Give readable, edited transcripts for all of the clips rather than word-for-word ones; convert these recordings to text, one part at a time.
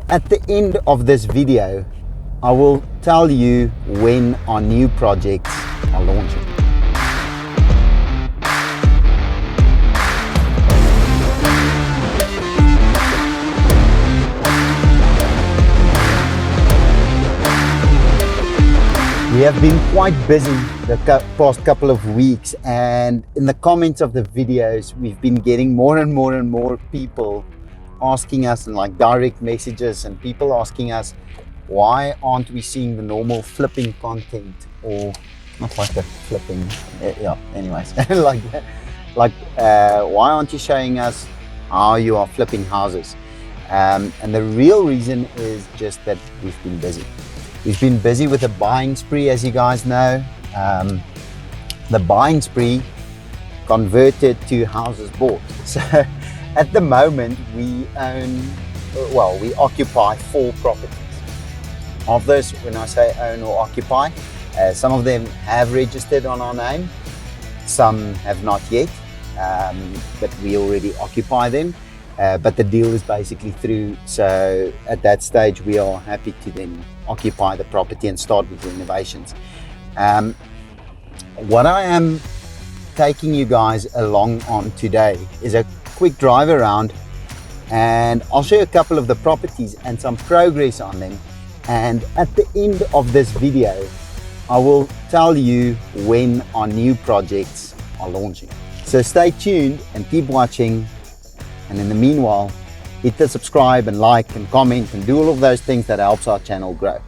at the end of this video, I will tell you when our new projects are launching. We have been quite busy the past couple of weeks, and in the comments of the videos we've been getting more and more people asking us, and like direct messages, and people asking us why aren't we seeing the normal flipping content, or not like the flipping, yeah, anyways, like why aren't you showing us how you are flipping houses? And the real reason is just that we've been busy. We've been busy with a buying spree, as you guys know. The buying spree converted to houses bought. So at the moment we occupy 4 properties. Of those, when I say own or occupy, some of them have registered on our name, some have not yet, but we already occupy them. But the deal is basically through, so at that stage we are happy to then occupy the property and start with renovations. What I am taking you guys along on today is a quick drive around, and I'll show you a couple of the properties and some progress on them, and at the end of this video I will tell you when our new projects are launching. So stay tuned and keep watching. And in the meanwhile, hit the subscribe and like and comment and do all of those things that helps our channel grow.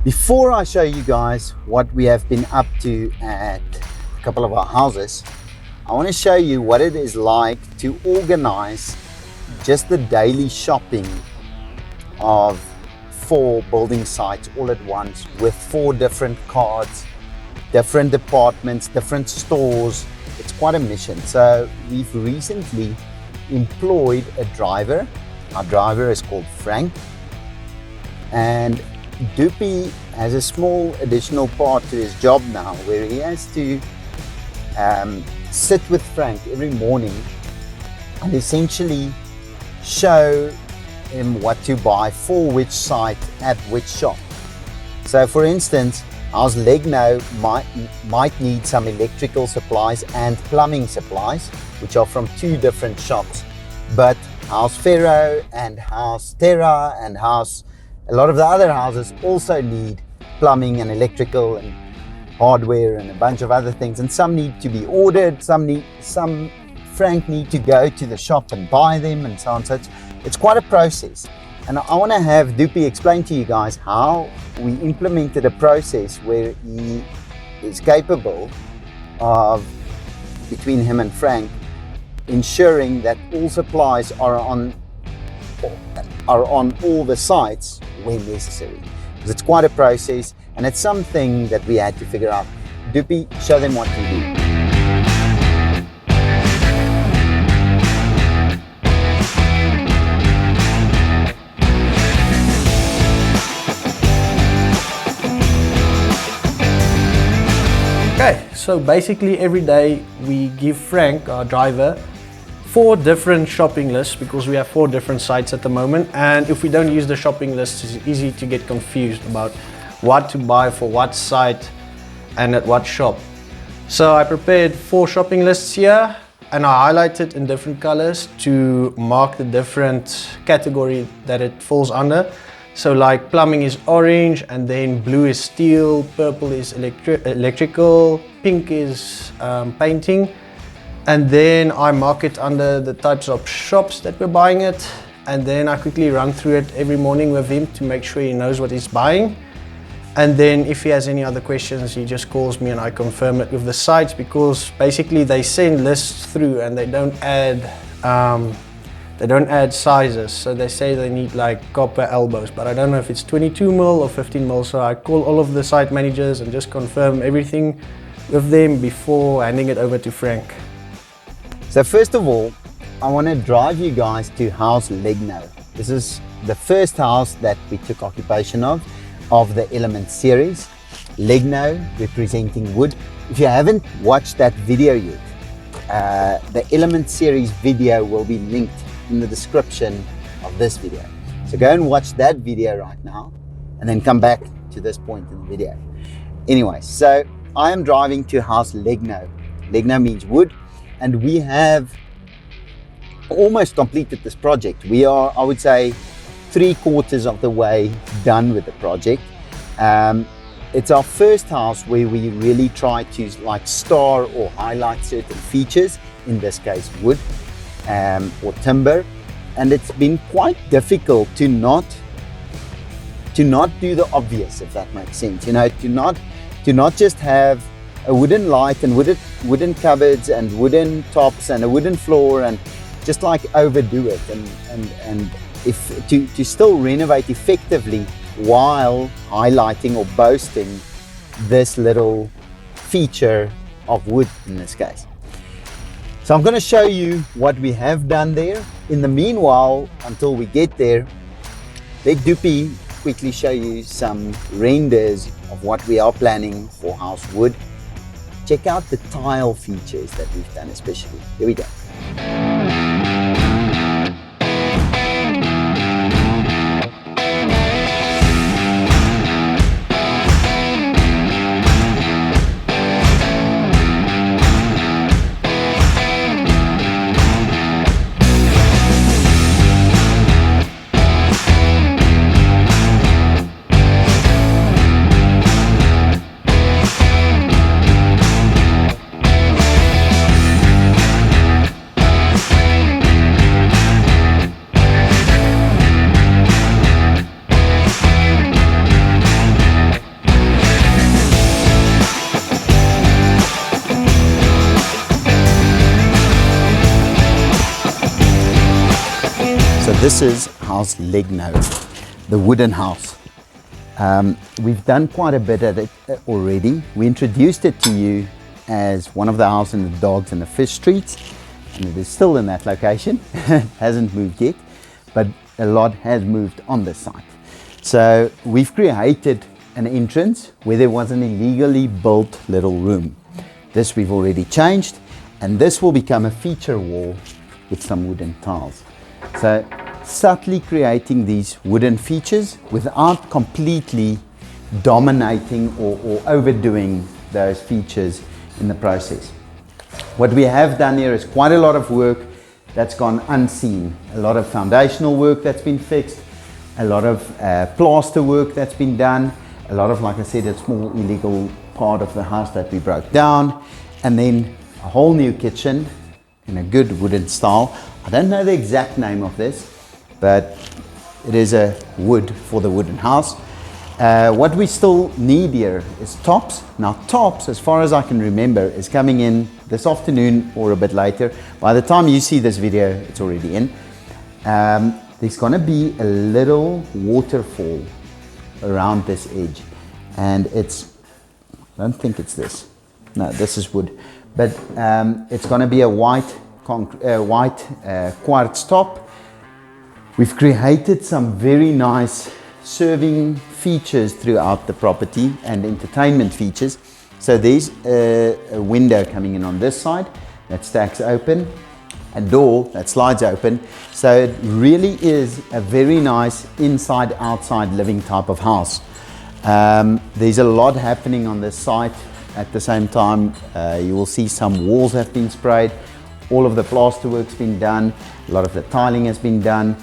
Before I show you guys what we have been up to at a couple of our houses, I want to show you what it is like to organize just the daily shopping of 4 building sites all at once, with 4 different cards, different departments, different stores. It's quite a mission. So we've recently employed a driver. Our driver is called Frank, and Dupi has a small additional part to his job now, where he has to sit with Frank every morning and essentially show him what to buy for which site at which shop. So for instance, house Legno might need some electrical supplies and plumbing supplies, which are from 2 different shops. But house Ferro and house Terra and a lot of the other houses also need plumbing and electrical and hardware and a bunch of other things. And some need to be ordered, some Frank need to go to the shop and buy them, and so on. So it's quite a process. And I want to have Dupi explain to you guys how we implemented a process where he is capable of, between him and Frank, ensuring that all supplies are on all the sites when necessary. Because it's quite a process, and it's something that we had to figure out. Dupi, show them what to do. Okay, so basically every day we give Frank, our driver, 4 different shopping lists, because we have 4 different sites at the moment, and if we don't use the shopping list, it's easy to get confused about what to buy for what site and at what shop. So I prepared 4 shopping lists here, and I highlighted in different colors to mark the different category that it falls under. So like plumbing is orange, and then blue is steel, purple is electrical, pink is painting. And then I mark it under the types of shops that we're buying it. And then I quickly run through it every morning with him to make sure he knows what he's buying. And then if he has any other questions, he just calls me and I confirm it with the sites, because basically they send lists through and they don't add sizes. So they say they need like copper elbows, but I don't know if it's 22 mil or 15 mil. So I call all of the site managers and just confirm everything with them before handing it over to Frank. So first of all, I want to drive you guys to house Legno. This is the first house that we took occupation of the Element series. Legno, representing wood. If you haven't watched that video yet, the Element series video will be linked in the description of this video. So go and watch that video right now and then come back to this point in the video. Anyway, so I am driving to house Legno. Legno means wood, and we have almost completed this project. We are, I would say, 3/4 of the way done with the project. It's our first house where we really try to like star or highlight certain features, in this case wood or timber, and it's been quite difficult to not do the obvious, if that makes sense. You know, to not just have a wooden light and wooden cupboards and wooden tops and a wooden floor and just like overdo it, and if to still renovate effectively while highlighting or boasting this little feature of wood in this case. So I'm going to show you what we have done there. In the meanwhile, until we get there, let Dupi quickly show you some renders of what we are planning for house wood. Check out the tile features that we've done especially. Here we go. So this is house Legno, the wooden house. We've done quite a bit of it already. We introduced it to you as one of the house in the dogs and the fish streets, and it is still in that location. It hasn't moved yet, but a lot has moved on this site. So we've created an entrance where there was an illegally built little room. This we've already changed, and this will become a feature wall with some wooden tiles. So subtly creating these wooden features without completely dominating or overdoing those features in the process. What we have done here is quite a lot of work that's gone unseen. A lot of foundational work that's been fixed, a lot of plaster work that's been done, a lot of, like I said, a small illegal part of the house that we broke down, and then a whole new kitchen in a good wooden style. I don't know the exact name of this, but it is a wood for the wooden house. What we still need here is tops. Now tops, as far as I can remember, is coming in this afternoon or a bit later. By the time you see this video, it's already in. There's going to be a little waterfall around this edge, and it's, I don't think it's this. No, this is wood, but it's going to be a white quartz top. We've created some very nice serving features throughout the property and entertainment features. So there's a window coming in on this side that stacks open, a door that slides open. So it really is a very nice inside outside living type of house. There's a lot happening on this site at the same time. You will see some walls have been sprayed. All of the plaster work's been done, a lot of the tiling has been done.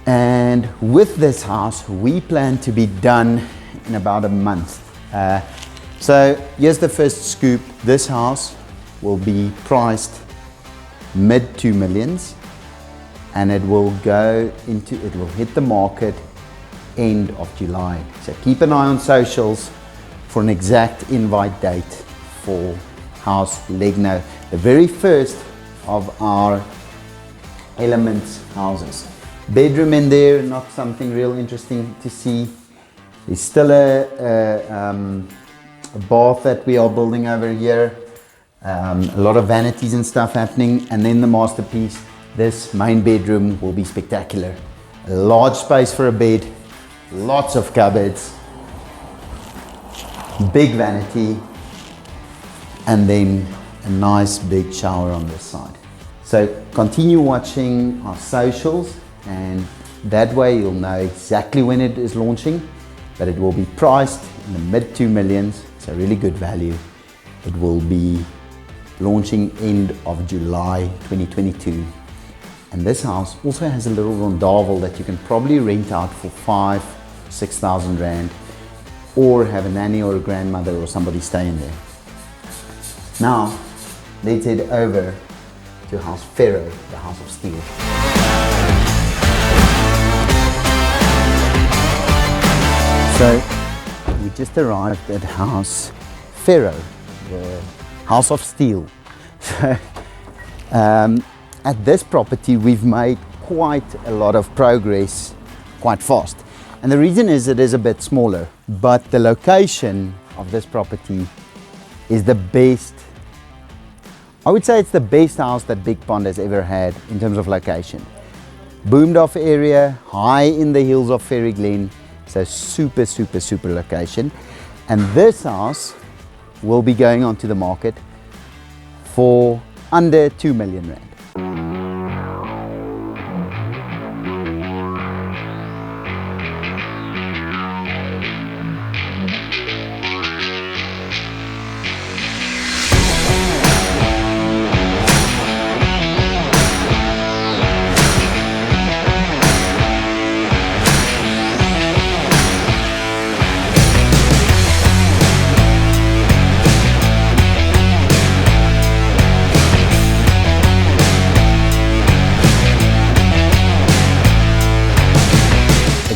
And with this house, we plan to be done in about a month. So here's the first scoop. This house will be priced mid 2 millions, and it will hit the market end of July. So keep an eye on socials for an exact invite date for house Legno, the very first of our elements houses. Bedroom in there, not something real interesting to see. There's still a bath that we are building over here. A lot of vanities and stuff happening, and then the masterpiece, this main bedroom will be spectacular. A large space for a bed, lots of cupboards, big vanity, and then a nice big shower on this side. So continue watching our socials and That way you'll know exactly when it is launching, but it will be priced in the mid 2 millions. It's a really good value. It will be launching end of July 2022. And this house also has a little rondavel that you can probably rent out for 5,000-6,000 rand, or have a nanny or a grandmother or somebody stay in there. Now, let's head over to House Ferro, the House of Steel. So, we just arrived at House Ferro, the House of Steel. So, at this property, we've made quite a lot of progress quite fast. And the reason is it is a bit smaller, but the location of this property is the best. I would say it's the best house that Bigpond has ever had in terms of location. Boomed off area, high in the hills of Ferryglen, so super location. And this house will be going onto the market for under 2 million rand.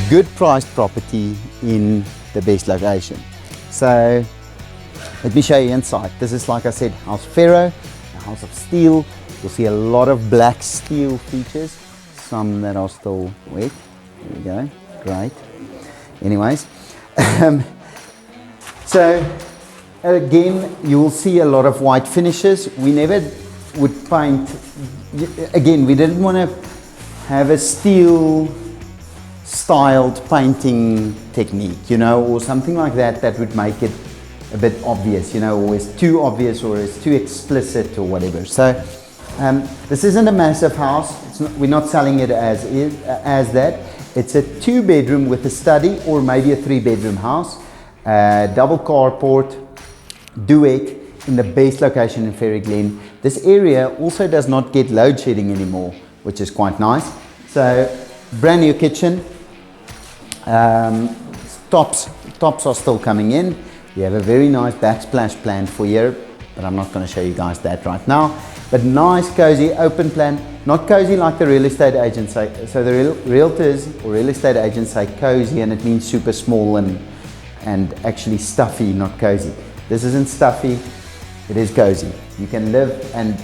Good priced property in the best location. So let me show you inside. This is, like I said, House Ferro, a House of Steel. You'll see a lot of black steel features, some that are still wet. There we go, great. Anyways, so again, you will see a lot of white finishes. We never would paint, again, we didn't want to have a steel styled painting technique, you know, or something like that that would make it a bit obvious, you know, or it's too obvious or it's too explicit or whatever. So this isn't a massive house. We're not selling it as that. It's a 2-bedroom with a study, or maybe a 3-bedroom house, double carport, duet, in the best location in Ferryglen. This area also does not get load shedding anymore, which is quite nice. So brand new kitchen. Tops are still coming in. We have a very nice backsplash plan for here, but I'm not going to show you guys that right now. But nice, cozy, open plan. Not cozy like the real estate agents say. So the realtors or real estate agents say cozy, and it means super small and actually stuffy, not cozy. This isn't stuffy, it is cozy. You can live and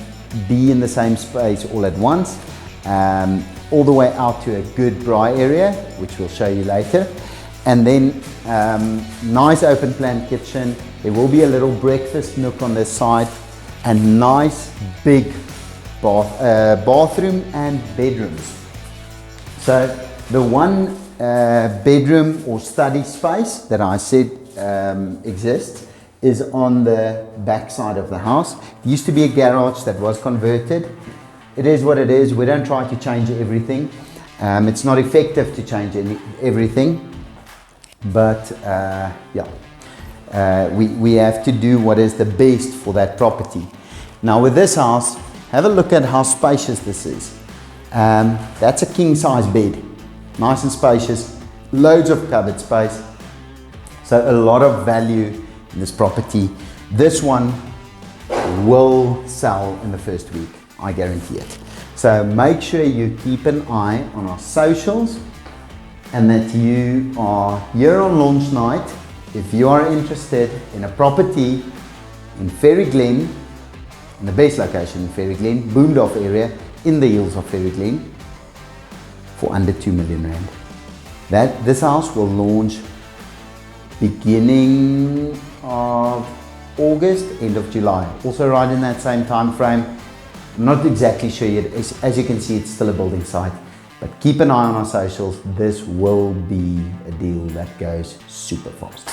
be in the same space all at once. All the way out to a good braai area, which we'll show you later. And then nice open plan kitchen. There will be a little breakfast nook on this side, and nice big bathroom and bedrooms. So the one bedroom or study space that I said exists is on the back side of the house. It used to be a garage that was converted. It is what it is. We don't try to change everything. It's not effective to change everything, but we have to do what is the best for that property. Now with this house, have a look at how spacious this is. That's a king size bed, nice and spacious, loads of cupboard space. So a lot of value in this property. This one will sell in the first week. I guarantee it. So make sure you keep an eye on our socials, and that you are here on launch night. If you are interested in a property in Ferryglen, in the best location in Ferryglen, boomed off area in the hills of Ferryglen, for under 2 million rand. This house will launch beginning of August, end of July. Also right in that same time frame. I'm not exactly sure yet. As you can see, it's still a building site, but keep an eye on our socials. This will be a deal that goes super fast.